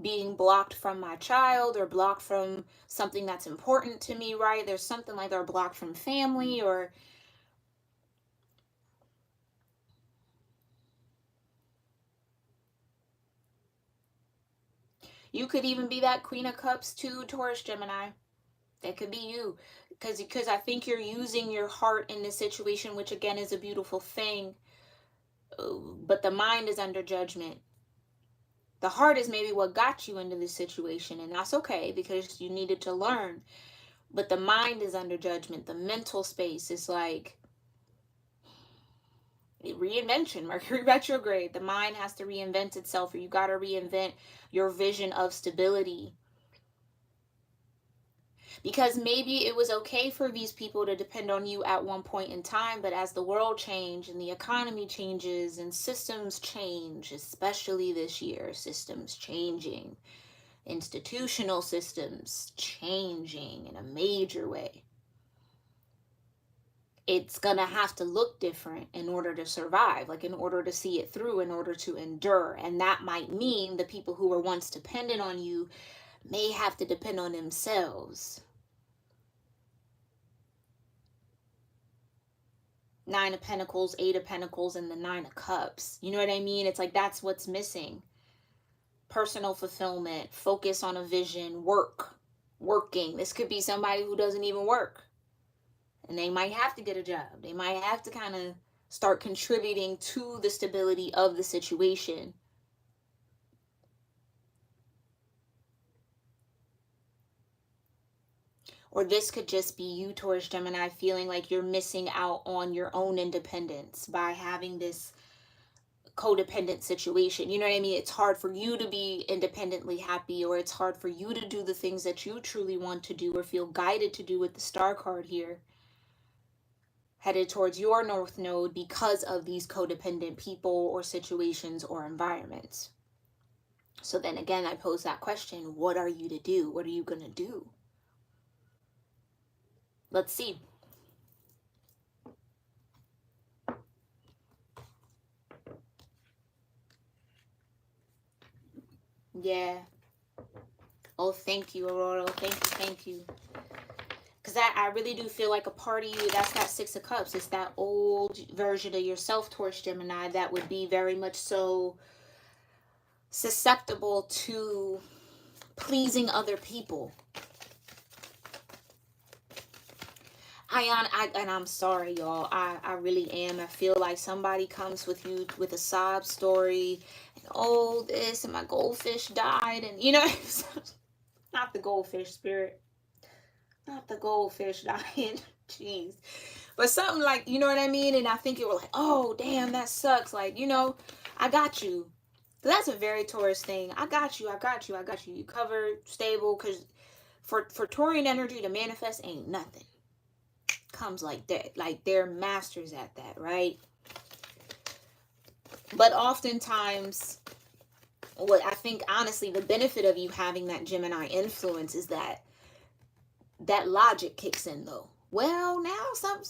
being blocked from my child or blocked from something that's important to me, right? There's something like they're blocked from family, or you could even be that Queen of Cups too, Taurus Gemini. That could be you, because I think you're using your heart in this situation, which again is a beautiful thing, but the mind is under judgment. The heart is maybe what got you into this situation, and that's okay because you needed to learn. But the mind is under judgment. The mental space is like reinvention, Mercury retrograde. The mind has to reinvent itself, or you got to reinvent your vision of stability. Because maybe it was okay for these people to depend on you at one point in time, but as the world changed and the economy changes and systems change, especially this year, systems changing, institutional systems changing in a major way, it's gonna have to look different in order to survive, like in order to see it through, in order to endure. And that might mean the people who were once dependent on you may have to depend on themselves. Nine of Pentacles, Eight of Pentacles, and the Nine of Cups. You know what I mean? It's like that's what's missing. Personal fulfillment, focus on a vision, working. This could be somebody who doesn't even work. And they might have to get a job. They might have to kind of start contributing to the stability of the situation. Or this could just be you, Taurus Gemini, feeling like you're missing out on your own independence by having this codependent situation. You know what I mean? It's hard for you to be independently happy, or it's hard for you to do the things that you truly want to do or feel guided to do with the star card here. Headed towards your North Node because of these codependent people or situations or environments. So then again, I pose that question, what are you to do? What are you going to do? Let's see. Yeah. Oh, thank you, Aurora. Thank you. Because I really do feel like a part of you, that's that Six of Cups. It's that old version of yourself, Taurus Gemini, that would be very much so susceptible to pleasing other people. And I'm sorry, y'all. I really am. I feel like somebody comes with you with a sob story, and oh, this, and my goldfish died, and you know, not the goldfish spirit, not the goldfish dying, jeez, but something like, you know what I mean? And I think you were like, oh, damn, that sucks. Like, you know, I got you. That's a very Taurus thing. I got you. You covered, stable, because for Taurian energy to manifest ain't nothing. Comes like that. Like they're masters at that, right? But oftentimes, what I think, honestly, the benefit of you having that Gemini influence is that logic kicks in, though. Well, now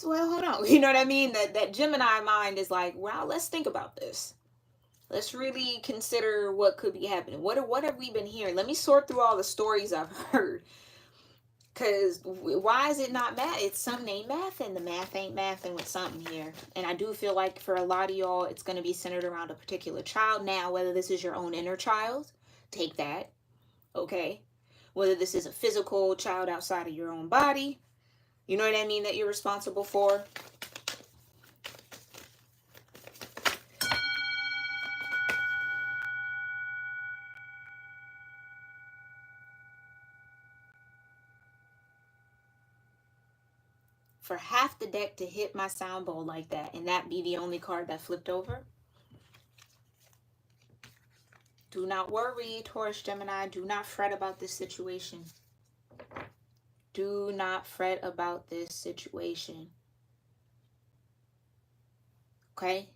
hold on. You know what I mean? That Gemini mind is like, well, let's think about this. Let's really consider what could be happening. What have we been hearing? Let me sort through all the stories I've heard. Because why is it not math? It's something ain't math, and the math ain't mathing with something here. And I do feel like for a lot of y'all, it's going to be centered around a particular child. Now, whether this is your own inner child, take that. Okay. Whether this is a physical child outside of your own body, you know what I mean, that you're responsible for. for half the deck to hit my sound bowl like that and that be the only card that flipped over. Do not worry, Taurus, Gemini. Do not fret about this situation. Do not fret about this situation. Okay?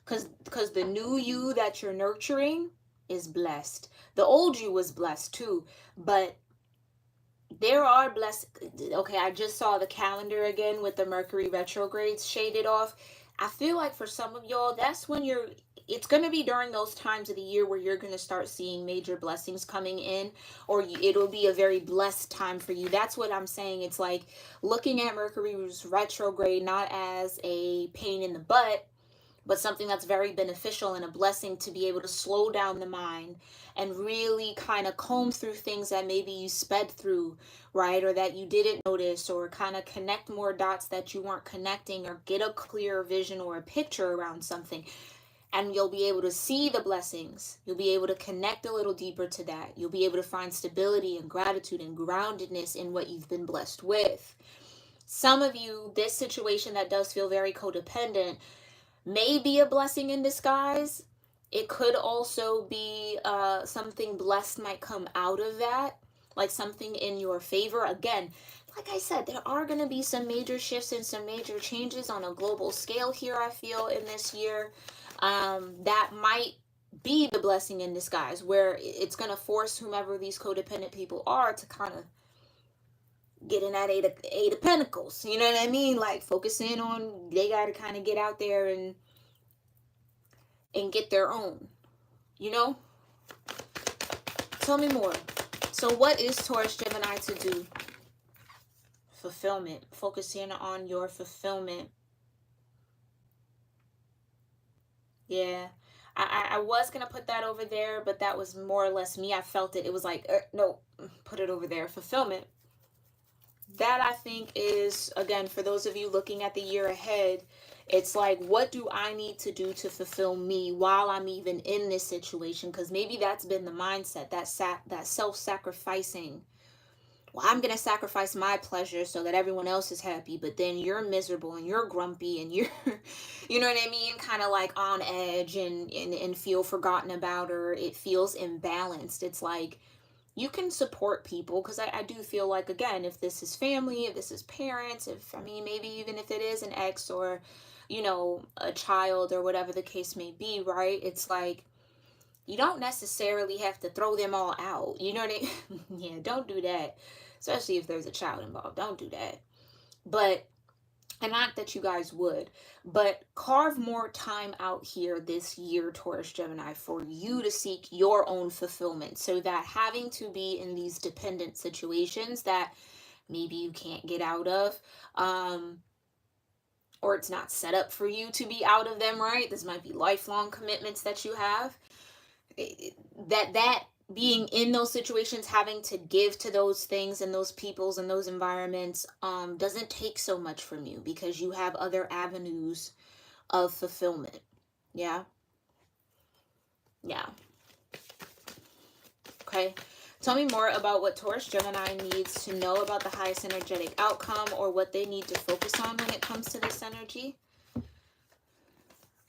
Because the new you that you're nurturing is blessed. The old you was blessed too. But there are blessed. Okay, I just saw the calendar again with the Mercury retrogrades shaded off. I feel like for some of y'all, that's when it's going to be during those times of the year where you're going to start seeing major blessings coming in, or it'll be a very blessed time for you. That's what I'm saying. It's like looking at Mercury's retrograde not as a pain in the butt, but something that's very beneficial and a blessing to be able to slow down the mind and really kind of comb through things that maybe you sped through, right? Or that you didn't notice, or kind of connect more dots that you weren't connecting, or get a clearer vision or a picture around something. And you'll be able to see the blessings. You'll be able to connect a little deeper to that. You'll be able to find stability and gratitude and groundedness in what you've been blessed with. Some of you, this situation that does feel very codependent may be a blessing in disguise. It could also be something blessed might come out of that, like something in your favor. Again, like I said, there are going to be some major shifts and some major changes on a global scale here, I feel, in this year. That might be the blessing in disguise, where it's going to force whomever these codependent people are to kind of get in that eight of pentacles. You know what I mean? Like focus in on, they got to kind of get out there and get their own, you know? Tell me more. So what is Taurus, Gemini to do? Fulfillment. Focus in on your fulfillment. Yeah. I was going to put that over there, but that was more or less me. I felt it. It was like, no, put it over there. Fulfillment. That I think is, again, for those of you looking at the year ahead, it's like, what do I need to do to fulfill me while I'm even in this situation? Because maybe that's been the mindset, that self-sacrificing. Well, I'm going to sacrifice my pleasure so that everyone else is happy, but then you're miserable and you're grumpy and you're, you know what I mean? Kind of like on edge and feel forgotten about, or it feels imbalanced. It's like, you can support people, because I do feel like, again, if this is family, if this is parents, maybe even if it is an ex or, you know, a child or whatever the case may be, right? It's like, you don't necessarily have to throw them all out. You know what I mean? Yeah, don't do that. Especially if there's a child involved. Don't do that. But, and not that you guys would, but carve more time out here this year, Taurus, Gemini, for you to seek your own fulfillment, so that having to be in these dependent situations that maybe you can't get out of, or it's not set up for you to be out of them, right? This might be lifelong commitments that you have. That being in those situations, having to give to those things and those peoples and those environments doesn't take so much from you, because you have other avenues of fulfillment. Yeah. Okay, tell me more about what Taurus, Gemini needs to know about the highest energetic outcome, or what they need to focus on when it comes to this energy.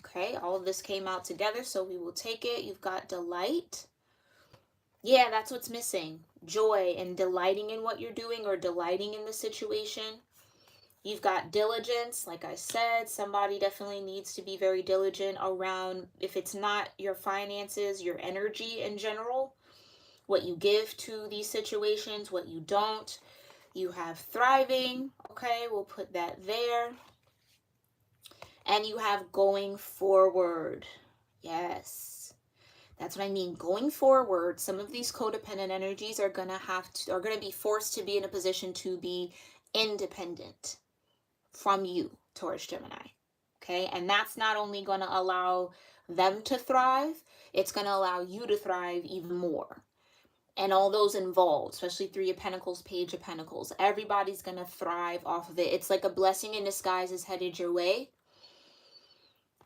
Okay, all of this came out together, so we will take it. You've got delight. Yeah, that's what's missing. Joy and delighting in what you're doing, or delighting in the situation. You've got diligence. Like I said, somebody definitely needs to be very diligent around, if it's not your finances, your energy in general, what you give to these situations, what you don't. You have thriving. Okay, we'll put that there. And you have going forward. Yes. That's what I mean. Going forward, some of these codependent energies are going to be forced to be in a position to be independent from you, Taurus, Gemini. Okay? And that's not only going to allow them to thrive, it's going to allow you to thrive even more. And all those involved, especially Three of Pentacles, Page of Pentacles, everybody's going to thrive off of it. It's like a blessing in disguise is headed your way.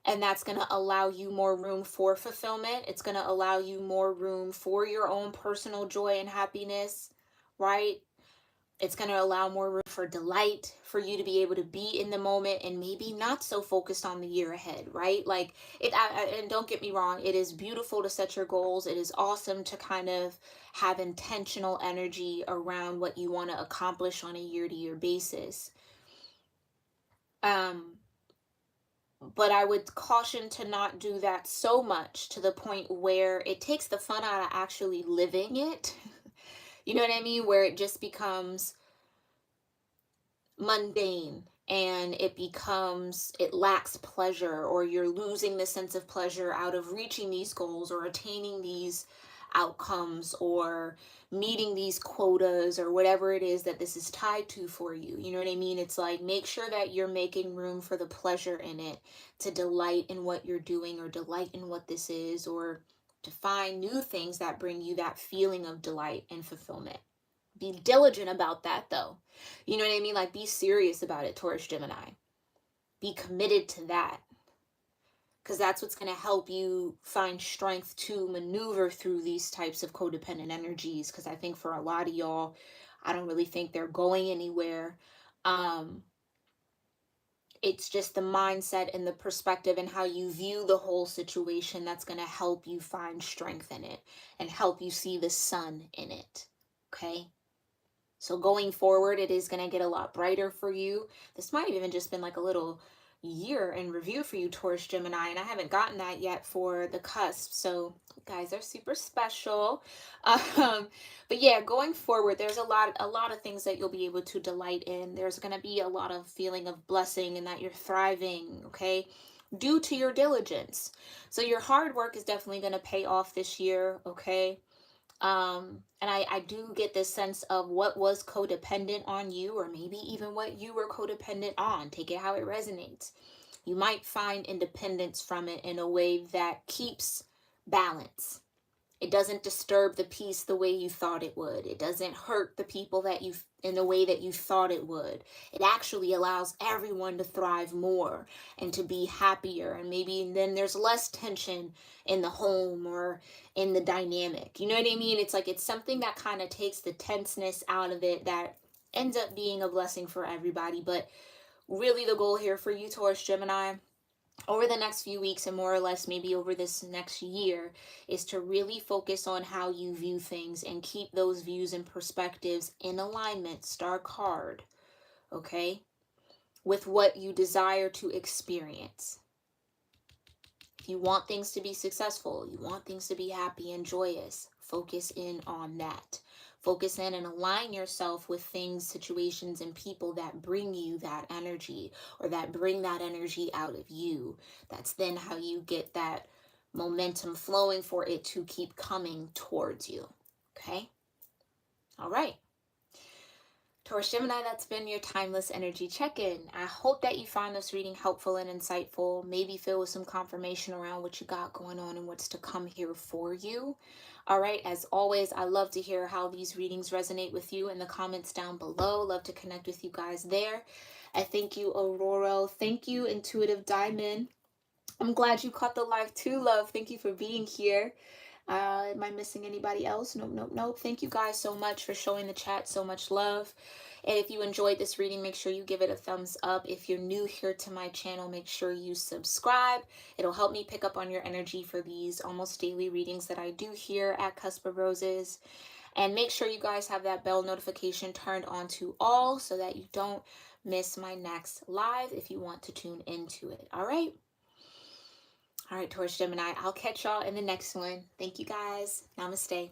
And that's going to allow you more room for fulfillment. It's going to allow you more room for your own personal joy and happiness, right? It's going to allow more room for delight, for you to be able to be in the moment and maybe not so focused on the year ahead, right? Like and don't get me wrong, it is beautiful to set your goals. It is awesome to kind of have intentional energy around what you want to accomplish on a year-to-year basis. But I would caution to not do that so much to the point where it takes the fun out of actually living it. You know what I mean? Where it just becomes mundane and it lacks pleasure, or you're losing the sense of pleasure out of reaching these goals or attaining these outcomes or meeting these quotas or whatever it is that this is tied to for you. You know what I mean? It's like, make sure that you're making room for the pleasure in it, to delight in what you're doing or delight in what this is, or to find new things that bring you that feeling of delight and fulfillment. Be diligent about that though. You know what I mean? Like, be serious about it, Taurus-Gemini. Be committed to that. Because that's what's going to help you find strength to maneuver through these types of codependent energies. Because I think for a lot of y'all, I don't really think they're going anywhere. It's just the mindset and the perspective and how you view the whole situation that's going to help you find strength in it and help you see the sun in it. Okay? So going forward, it is going to get a lot brighter for you. This might have even just been like a little year in review for you, Taurus-Gemini, and I haven't gotten that yet for the cusp. So you guys are super special. But yeah, going forward, there's a lot of things that you'll be able to delight in. There's going to be a lot of feeling of blessing and that you're thriving, okay, due to your diligence. So your hard work is definitely going to pay off this year, okay? And I do get this sense of what was codependent on you, or maybe even what you were codependent on. Take it how it resonates. You might find independence from it in a way that keeps balance. It doesn't disturb the peace the way you thought it would. It doesn't hurt the people that you in the way that you thought it would. It actually allows everyone to thrive more and to be happier. And maybe then there's less tension in the home or in the dynamic. You know what I mean? It's like, it's something that kind of takes the tenseness out of it, that ends up being a blessing for everybody. But really the goal here for you, Taurus-Gemini, over the next few weeks and more or less maybe over this next year, is to really focus on how you view things and keep those views and perspectives in alignment, star card, okay, with what you desire to experience. If you want things to be successful, you want things to be happy and joyous, focus in on that. Focus in and align yourself with things, situations, and people that bring you that energy, or that bring that energy out of you. That's then how you get that momentum flowing for it to keep coming towards you. Okay? All right. Taurus-Gemini, that's been your timeless energy check-in. I hope that you find this reading helpful and insightful, maybe filled with some confirmation around what you got going on and what's to come here for you. All right, as always, I love to hear how these readings resonate with you in the comments down below. Love to connect with you guys there. I thank you, Aurora. Thank you, Intuitive Diamond. I'm glad you caught the live too, love. Thank you for being here. Am I missing anybody else? Nope. Thank you guys so much for showing the chat so much love. And if you enjoyed this reading, make sure you give it a thumbs up. If you're new here to my channel, make sure you subscribe. It'll help me pick up on your energy for these almost daily readings that I do here at Cusp of Roses. And make sure you guys have that bell notification turned on to all so that you don't miss my next live if you want to tune into it. All right, Taurus-Gemini, I'll catch y'all in the next one. Thank you guys. Namaste.